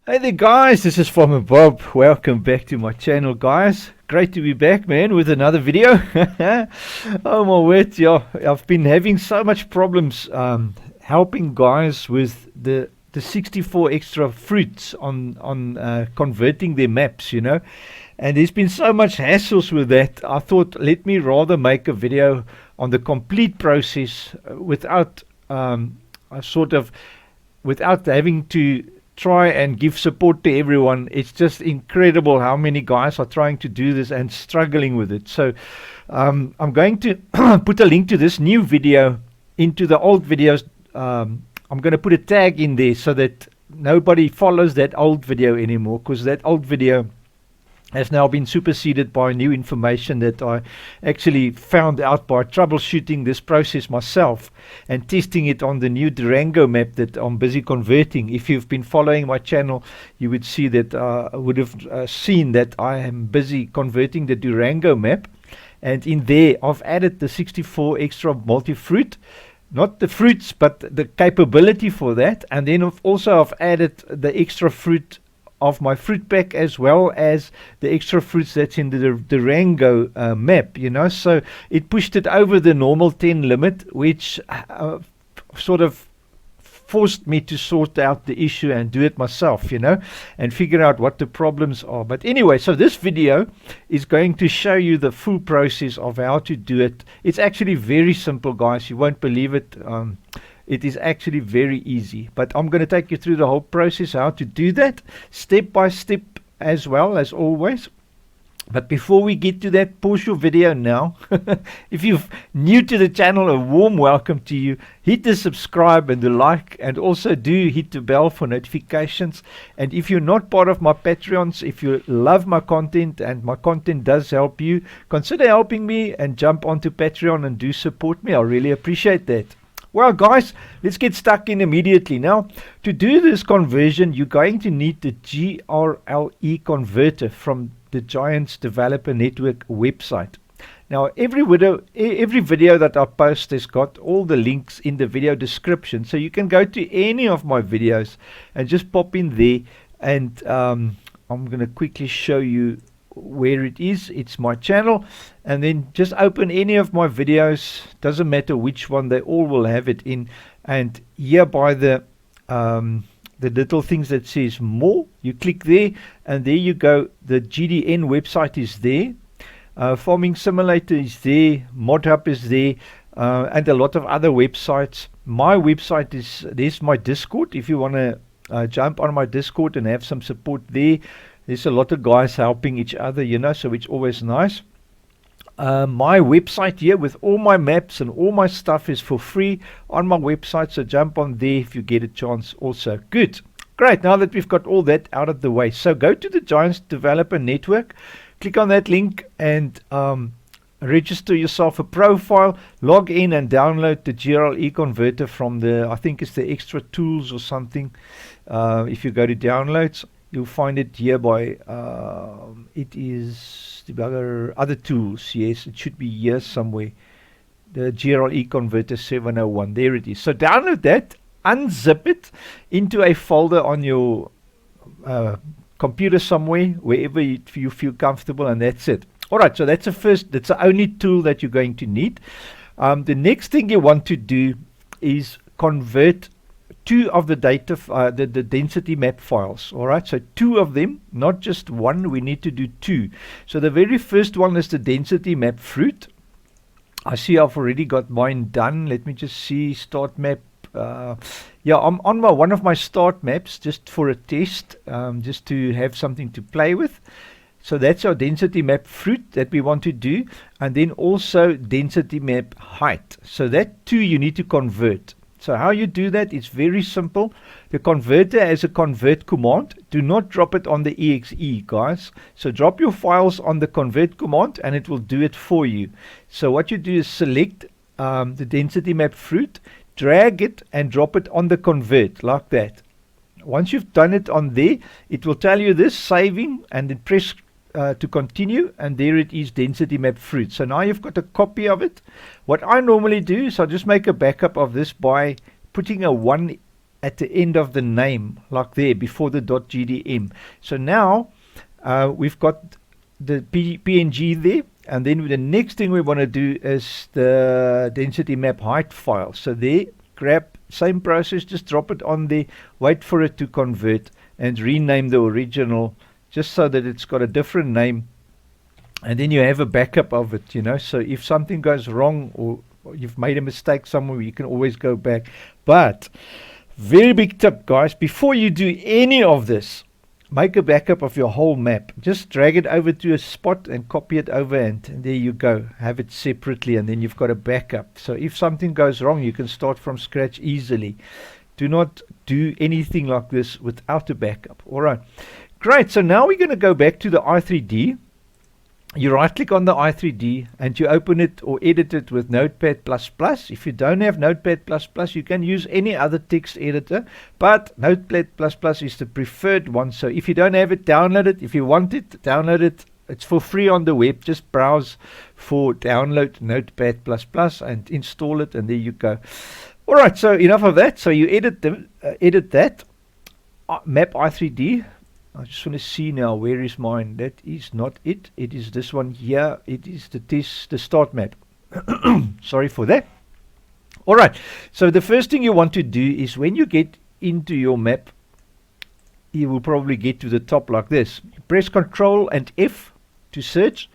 Hey there guys, this is Farmer Bob. Welcome back to my channel guys. Great to be back man with another video. Oh my word, yeah, I've been having so much problems helping guys with the 64 extra fruits on converting their maps, and there's been so much hassles with that. I thought let me rather make a video on the complete process without a sort of without having to try and give support to everyone. It's just incredible how many guys are trying to do this and struggling with it. So I'm going to put a link to this new video into the old videos. I'm going to put a tag in there so that nobody follows that old video anymore, because that old video has now been superseded by new information that I actually found out by troubleshooting this process myself and testing it on the new Durango map that I'm busy converting. If you've been following my channel, you would see that I would have seen that I am busy converting the Durango map, and in there I've added the 64 extra multi-fruit, not the fruits but the capability for that, and then I've added the extra fruit of my fruit pack as well as the extra fruits that's in the Durango map, so it pushed it over the normal 10 limit, which sort of forced me to sort out the issue and do it myself, and figure out what the problems are. But anyway, so this video is going to show you the full process of how to do it. It's actually very simple guys, you won't believe it. It is actually very easy, but I'm going to take you through the whole process, how to do that, step by step as well as always. But before we get to that, pause your video now. If you're new to the channel, a warm welcome to you. Hit the subscribe and the like, and also do hit the bell for notifications. And if you're not part of my Patreons, if you love my content and my content does help you, consider helping me and jump onto Patreon and do support me. I really appreciate that. Well guys, let's get stuck in immediately. Now, to do this conversion, you're going to need the GRLE converter from the Giants Developer Network website. Now, every video that I post has got all the links in the video description, so you can go to any of my videos and just pop in there, and I'm going to quickly show you where it is. It's my channel, and then just open any of my videos, doesn't matter which one, they all will have it in. And here by the little things that says more, you click there, and there you go. The GDN website is there, Farming Simulator is there, ModHub is there, and a lot of other websites. My website is, there's my Discord if you want to jump on my Discord and have some support there. There's a lot of guys helping each other, so it's always nice. My website here with all my maps and all my stuff is for free on my website, so jump on there if you get a chance also. Good. Great. Now that we've got all that out of the way, so go to the Giants Developer Network, click on that link, and register yourself a profile, log in and download the GRLE converter from the, I think it's the extra tools or something. If you go to downloads, you'll find it here by, it is the other tools. Yes, it should be here somewhere. The GRLE Converter 701. There it is. So download that, unzip it into a folder on your computer somewhere, wherever you feel comfortable, and that's it. Alright, so that's the only tool that you're going to need. The next thing you want to do is convert two of the data, the density map files. Alright, so two of them, not just one, we need to do two. So the very first one is the density map fruit. I see I've already got mine done. Let me just see, start map. Yeah, I'm on one of my start maps just for a test, just to have something to play with. So that's our density map fruit that we want to do, and then also density map height. So that two you need to convert. So how you do that is very simple. The converter has a convert command. Do not drop it on the exe, guys. So drop your files on the convert command and it will do it for you. So what you do is select the density map fruit, drag it and drop it on the convert like that. Once you've done it on there, it will tell you this, saving, and then press to continue, and there it is, density map fruit. So now you've got a copy of it. What I normally do is I just make a backup of this by putting a 1 at the end of the name, like there, before the .gdm. So now we've got the PNG there, and then the next thing we want to do is the density map height file. So there, grab, same process, just drop it on there, wait for it to convert, and rename the original just so that it's got a different name, and then you have a backup of it, you know. So if something goes wrong or you've made a mistake somewhere, you can always go back. But very big tip, guys, before you do any of this, make a backup of your whole map. Just drag it over to a spot and copy it over, and there you go. Have it separately, and then you've got a backup. So if something goes wrong, you can start from scratch easily. Do not do anything like this without a backup. All right, great. So now we're going to go back to the i3D. You right click on the i3D and you open it or edit it with Notepad++. If you don't have Notepad++, you can use any other text editor, but Notepad++ is the preferred one. So if you don't have it, download it. If you want it, download it. It's for free on the web. Just browse for download Notepad++ and install it, and there you go. All right, so enough of that. So you edit that map i3D. I just want to see now, where is mine? That is not it. It is this one here. It is the start map. Sorry for that. All right. So the first thing you want to do is when you get into your map, you will probably get to the top like this. Press Control and F to search.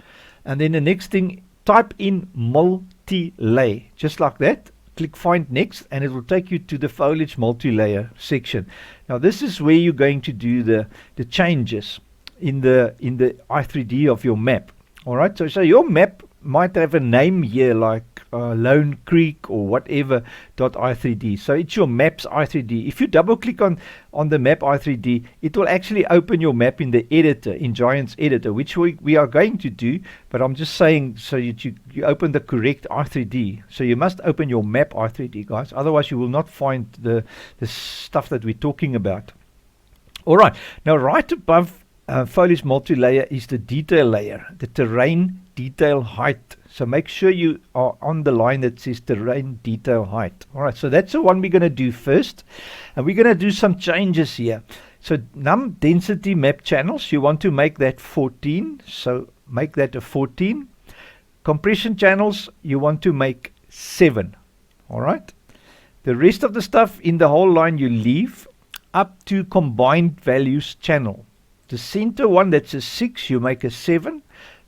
And then the next thing, type in multi-lay, just like that. Click Find Next, and it will take you to the foliage multi-layer section. Now this is where you're going to do the changes in the i3D of your map. All right, so your map might have a name here like Lone Creek or whatever .i3D. So it's your map's i3D. If you double click on the map i3D, it will actually open your map in the editor, in Giants editor, which we are going to do, but I'm just saying so that you open the correct i3D. So you must open your map i3D, guys, otherwise you will not find the stuff that we're talking about. All right, now right above foliage multi-layer is the detail layer, the terrain detail height. So make sure you are on the line that says terrain detail height. All right, so that's the one we're going to do first, and we're going to do some changes here. So num density map channels, you want to make that 14, so make that a 14. Compression channels, you want to make 7. All right, the rest of the stuff in the whole line you leave up to combined values channel. The center one, that's a 6, you make a 7.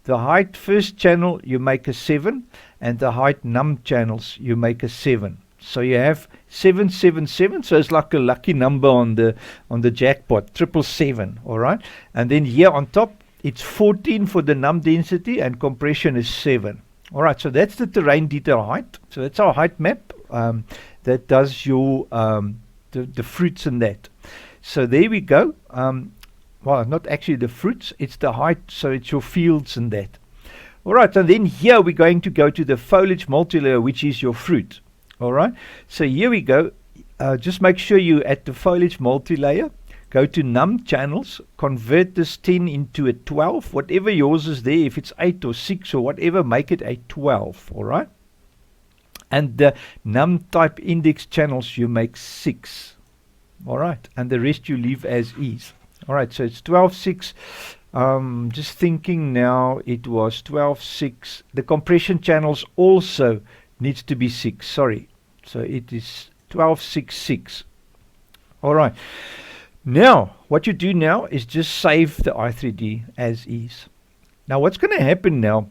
The height first channel, you make a 7, and the height num channels, you make a 7. So you have 777. So it's like a lucky number on the jackpot, 777. All right, and then here on top, it's 14 for the num density, and compression is 7. All right, so that's the terrain detail height. So that's our height map that does your the fruits and that. So there we go. Well, not actually the fruits, it's the height, so it's your fields and that. All right, and then here we're going to go to the foliage multi-layer, which is your fruit. All right, so here we go. Just make sure you at the foliage multi-layer, go to num channels, convert this 10 into a 12, whatever yours is there. If it's 8 or 6 or whatever, make it a 12, all right? And the num type index channels, you make 6, all right? And the rest you leave as is. All right, so it's 12.6. Just thinking now, it was 12.6. The compression channels also needs to be 6. Sorry, so it is 12.6.6. All right. Now, what you do now is just save the i3D as is. Now, what's going to happen now?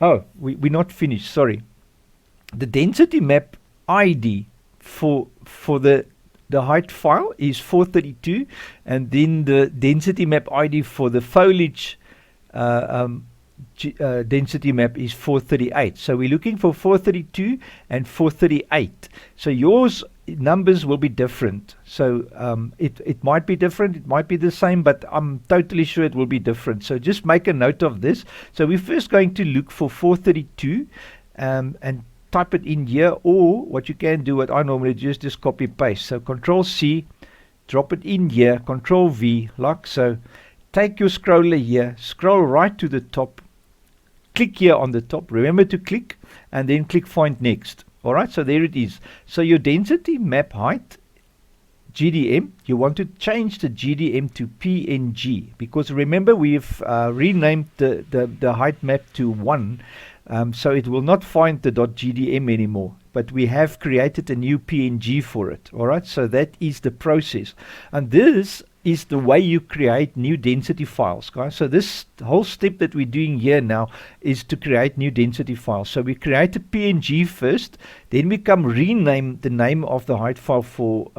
Oh, we're not finished. Sorry. The density map ID for the height file is 432, and then the density map ID for the foliage density map is 438. So we're looking for 432 and 438. So yours numbers will be different. So it might be different, it might be the same, but I'm totally sure it will be different. So just make a note of this. So we're first going to look for 432 and type it in here, or what you can do, what I normally do, is just copy paste. So Control C, drop it in here, Control V, like so. Take your scroller here, scroll right to the top, click here on the top, remember to click, and then click Find Next. Alright, so there it is. So your density map height GDM, you want to change the GDM to PNG, because remember we've renamed the height map to 1, so it will not find the .gdm anymore, but we have created a new PNG for it. Alright, so that is the process, and this is the way you create new density files, guys. So this whole step that we're doing here now is to create new density files. So we create a PNG first, then we come rename the name of the height file for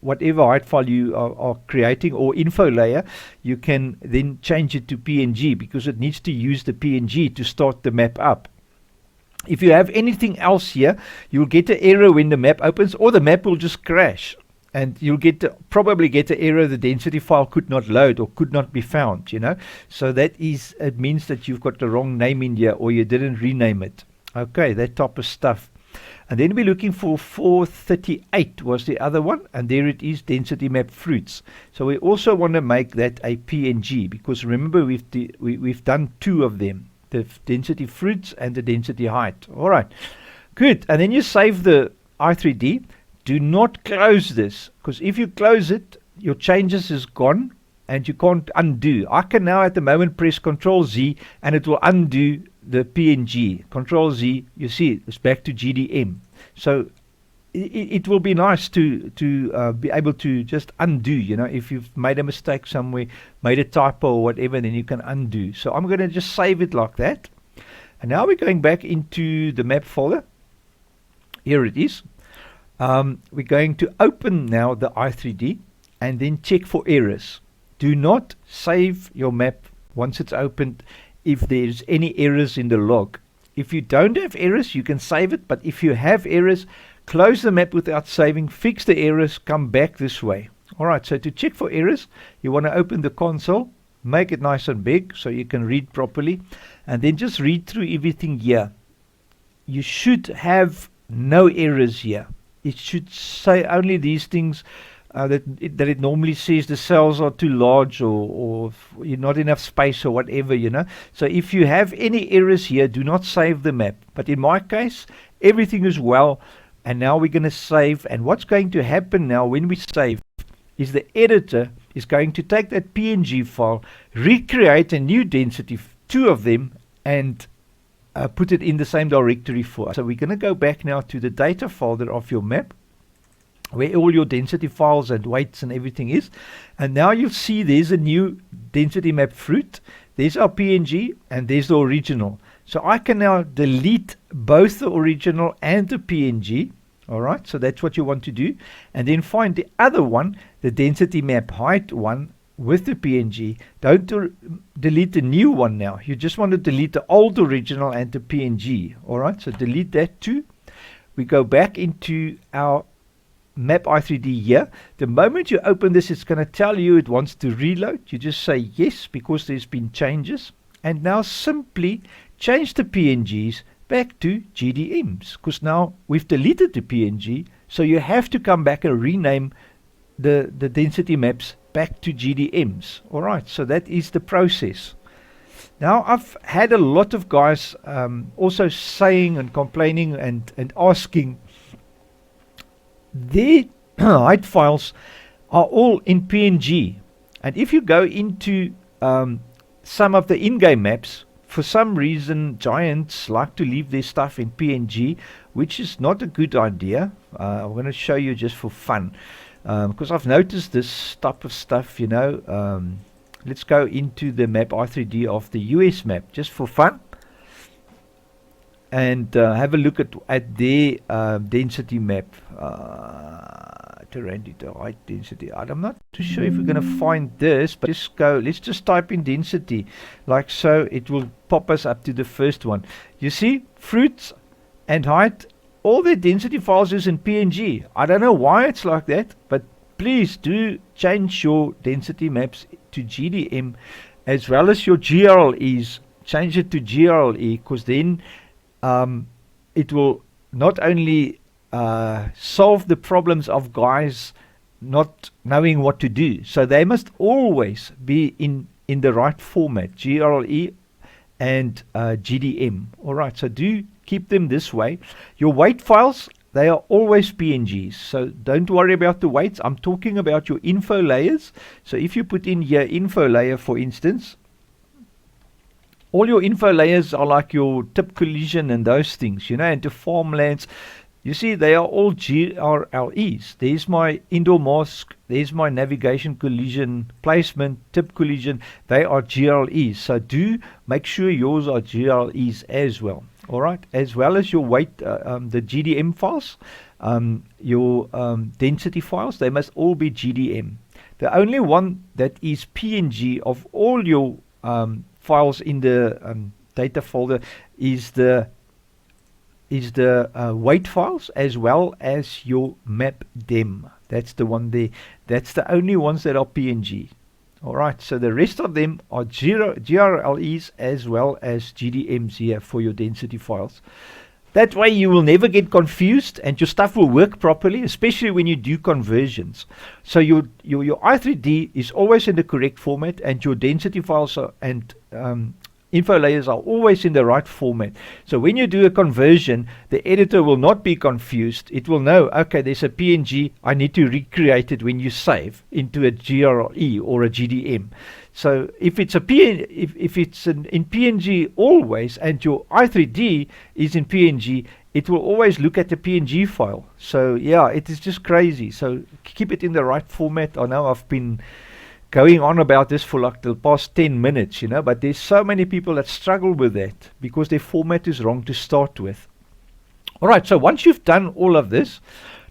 whatever height file you are creating, or info layer. You can then change it to PNG because it needs to use the PNG to start the map up. If you have anything else here, you'll get an error when the map opens, or the map will just crash. And you'll probably get an error, the density file could not load or could not be found, you know. So it means that you've got the wrong name in here, or you didn't rename it. Okay, that type of stuff. And then we're looking for 438 was the other one, and there it is, density map fruits. So we also want to make that a PNG, because remember we've done 2 of them, the density fruits and the density height. All right, good. And then you save the i3D. Do not close this, because if you close it, your changes is gone and you can't undo. I can now at the moment press Control Z and it will undo the PNG. Control Z, you see it's back to GDM. So it will be nice to be able to just undo, you know, if you've made a mistake somewhere, made a typo or whatever, then you can undo. So I'm going to just save it like that. And now we're going back into the map folder. Here it is. We're going to open now the i3D and then check for errors. Do not save your map once it's opened if there's any errors in the log. If you don't have errors, you can save it, but if you have errors, close the map without saving, fix the errors, come back this way. Alright, so to check for errors, you want to open the console, make it nice and big so you can read properly, and then just read through everything here. You should have no errors here. It should say only these things that it normally says the cells are too large, or not enough space or whatever, you know. So if you have any errors here, do not save the map. But in my case, everything is well, and now we're going to save. And what's going to happen now when we save is the editor is going to take that PNG file, recreate a new density, 2 of them, and put it in the same directory for us. So we're going to go back now to the data folder of your map, where all your density files and weights and everything is. And now you'll see there's a new density map fruit. There's our PNG and there's the original. So I can now delete both the original and the PNG. Alright, so that's what you want to do. And then find the other one, the density map height one, with the PNG. Don't delete the new one now. You just want to delete the old original and the PNG. Alright, so delete that too. We go back into our map i3D here. The moment you open this, it's going to tell you it wants to reload. You just say yes, because there's been changes. And now simply change the PNGs back to GDMs, because now we've deleted the PNG, so you have to come back and rename the density maps back to GDMs. Alright, so that is the process. Now I've had a lot of guys also saying and complaining and asking, their height files are all in PNG, and if you go into some of the in-game maps, for some reason Giants like to leave their stuff in PNG, which is not a good idea. I'm going to show you just for fun, because I've noticed this type of stuff, you know. Let's go into the map i3D of the US map just for fun, and have a look at their density map, terrain detail, height density. I'm not too sure if we're going to find this, but let's just type in density like so. It will pop us up to the first one. You see, fruits and height, all their density files is in PNG. I don't know why it's like that, but please do change your density maps to GDM, as well as your GRLEs. Change it to GRLE, because then it will not only solve the problems of guys not knowing what to do. So they must always be in the right format, GRLE and GDM. Alright, so do keep them this way. Your weight files, they are always PNGs. So don't worry about the weights. I'm talking about your info layers. So if you put in here info layer, for instance, all your info layers are like your tip collision and those things, you know, and to farmlands. You see, they are all GRLEs. There's my indoor mask, there's my navigation collision, placement, tip collision. They are GRLEs. So do make sure yours are GRLEs as well. All right, as well as your weight, the GDM files, your density files, they must all be GDM. The only one that is PNG of all your files in the data folder is the weight files as well as your map dem. That's the one there. That's the only ones that are PNG. Alright, so the rest of them are GRLEs as well as GDMs here for your density files. That way you will never get confused and your stuff will work properly, especially when you do conversions. So your i3D is always in the correct format, and your density files and info layers are always in the right format. So when you do a conversion, the editor will not be confused. It will know, okay, there's a PNG, I need to recreate it when you save into a GRE or a GDM. So if it's if it's in PNG always, and your i3D is in PNG, it will always look at the PNG file. So yeah, it is just crazy. So keep it in the right format. I know I've been going on about this for like the past 10 minutes, you know, but there's so many people that struggle with that because their format is wrong to start with. Alright, so once you've done all of this,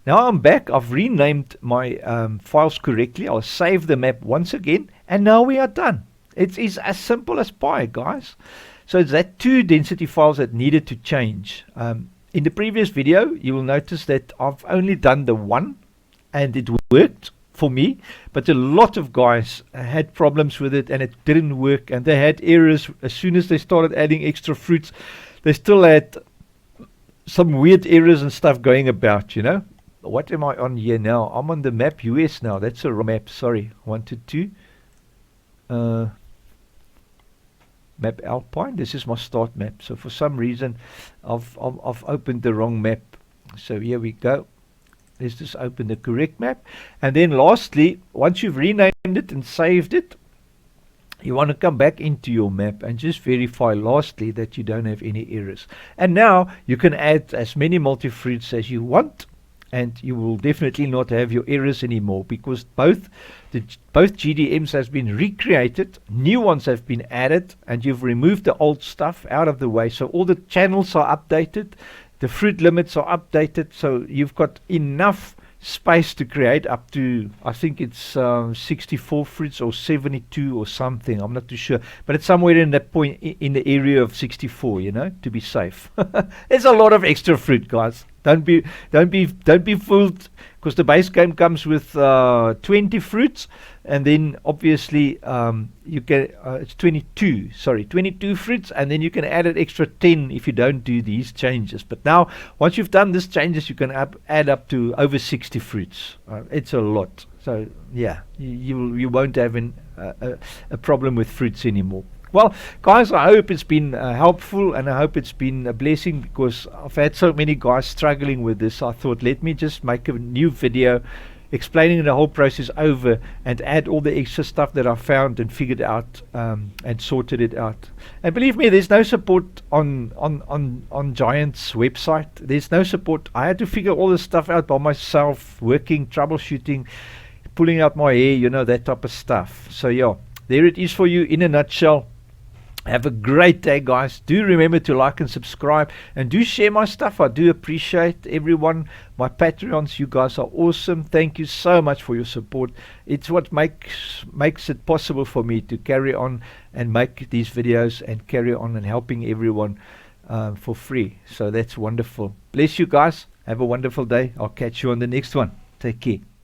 now I'm back. I've renamed my files correctly. I'll save the map once again, and now we are done. It is as simple as pie, guys. So it's that 2 density files that needed to change. In the previous video, you will notice that I've only done the 1 and it worked for me, but a lot of guys had problems with it and it didn't work, and they had errors as soon as they started adding extra fruits. They still had some weird errors and stuff going about, you know. What am I on here now? I'm on the map US now. That's a wrong map, sorry. I wanted to map Alpine. This is my start map, so for some reason I've opened the wrong map. So here we go. Let's just open the correct map. And then lastly, once you've renamed it and saved it, you want to come back into your map and just verify lastly that you don't have any errors. And now you can add as many multi-fruits as you want, and you will definitely not have your errors anymore, because both GDMs has been recreated, new ones have been added, and you've removed the old stuff out of the way. So all the channels are updated. The fruit limits are updated, so you've got enough space to create up to, I think it's 64 fruits or 72 or something. I'm not too sure, but it's somewhere in that point, in the area of 64, you know, to be safe. There's a lot of extra fruit, guys. Don't be fooled, because the base game comes with 20 fruits, and then obviously you can it's 22 fruits, and then you can add an extra 10 if you don't do these changes. But now once you've done these changes, you can add up to over 60 fruits. It's a lot. So yeah, you won't have a problem with fruits anymore. Well, guys, I hope it's been helpful, and I hope it's been a blessing, because I've had so many guys struggling with this. I thought, let me just make a new video explaining the whole process over and add all the extra stuff that I found and figured out and sorted it out. And believe me, there's no support on Giant's website. There's no support. I had to figure all this stuff out by myself, working, troubleshooting, pulling out my hair, you know, that type of stuff. So yeah, there it is for you in a nutshell. Have a great day, guys. Do remember to like and subscribe, and do share my stuff. I do appreciate everyone. My Patreons, you guys are awesome. Thank you so much for your support. It's what makes it possible for me to carry on and make these videos and carry on and helping everyone for free. So that's wonderful. Bless you guys. Have a wonderful day. I'll catch you on the next one. Take care.